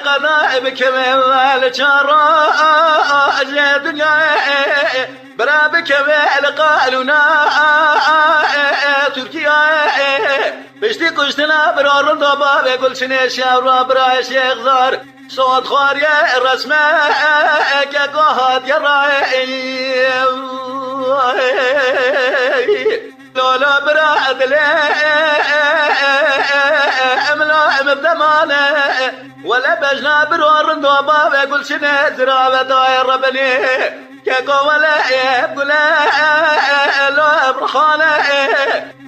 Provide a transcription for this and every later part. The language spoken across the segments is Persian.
قضاء بكمل شارع الدنيا برا بكمل قالونا تركيا بشتي كشتنا برا رضا بقول شنو شاورا برا شيخ زار صوت خارية الرسمة كقهد يراي لولا براد لي املا مبدمانه ولا بجنا برور دوبا يقول شنو زرابه داير ربني كاكو ولا يقول لو برخانه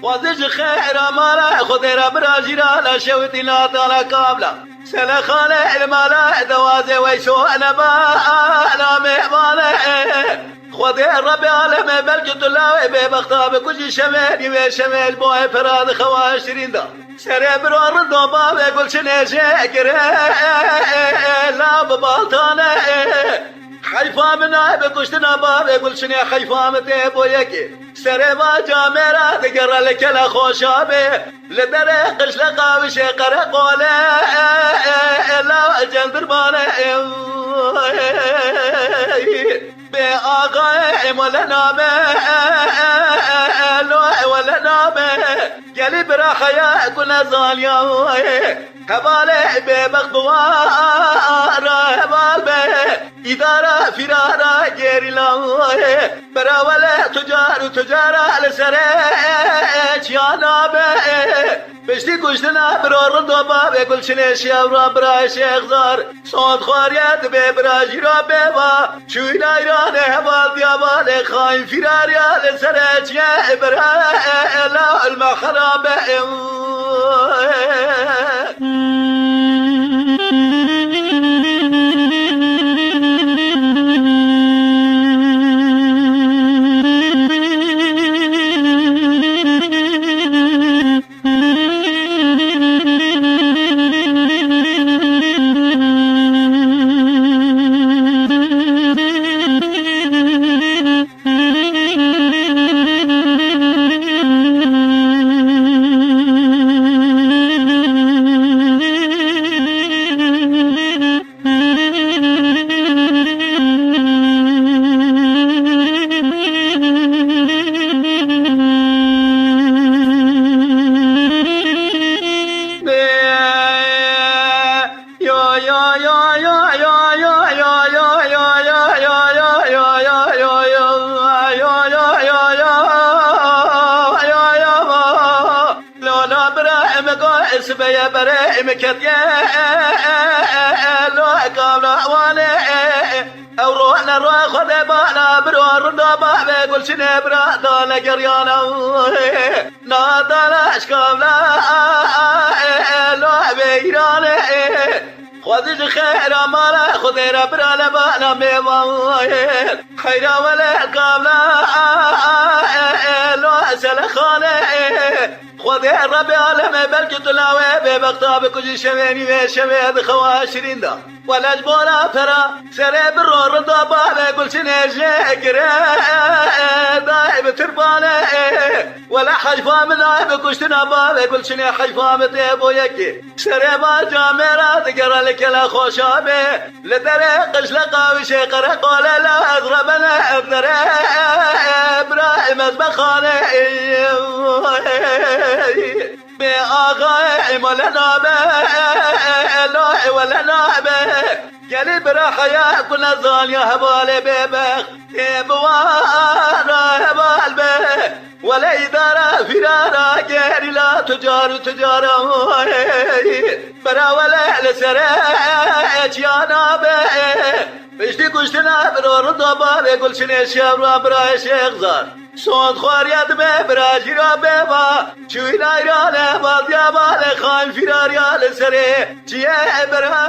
وزج خير مالا خذير براجيرا لا شوتي لا تالا كابلا سلا خاله المالا دوازي ويشو انا با انا مهمانه خذي الربي عالم بلقط الله ببختاب كل شمال يمي شمال بوي فراد خواشرين دا سري برور دوبا يقول شنو شاكر لا ببالطانه حيفا منا بكشتنا باب يقول شنو حيفا متي بويك سري ما جامرا تقرا لك لا خوشابي لدري قش لقاوش قرا قوله لا جندر باله بآقا ولا نامه ولا نامه قلب راحيا كنا زاليا هباله ببخبوار هبال إدارة فرارة جيري لاوه براوله تجارة لسريج يا نامه بشتي كشتنا برور دوبا بقول شنو شاورا برا شيخ زار صوت خاريات ببراجي رابا شوينا ايران هبال ديابال خاين فراريا لسريج يا برا لا المخرابة سبيا بري مكتيا لو قابل وانا او روحنا روح خذ بانا برور دوبا بقول شنو برا دانا قريانا نادانا اشكابلا لو بيرانا خذ خير مالا خذير برا لبانا ميوان خير ولا قابلا لو سلخانه خذي الربي عالم بلقط لاوي ببختاب كل شميني وشميد خواشرين دا ولا جبونا فرا سري برور دوبا بقول شنو شاكر دايب تربانه ولا حيفا منا بكشتنا باب بقول شنو حيفا متيبو يكي سري ما جامرا تقرا لك لا خوشابي لدري قش لقاوي شيقر قول لا اضربنا اضرب براي مزبخانه بآقا ولا نامه لا ولا نامه قلب راحيا كنا زاليا هبال ببخ بوارا هبال به ولا إدارة فرارة غير لا تجارة برا ولا لسريج يا نامه بشتي كشتنا برور دوبا بقول شنو شاورا برا شيخ زار صوت خاريات براجي رابا شوينا ايران باديا بالخاين فراريا لسري جيه برا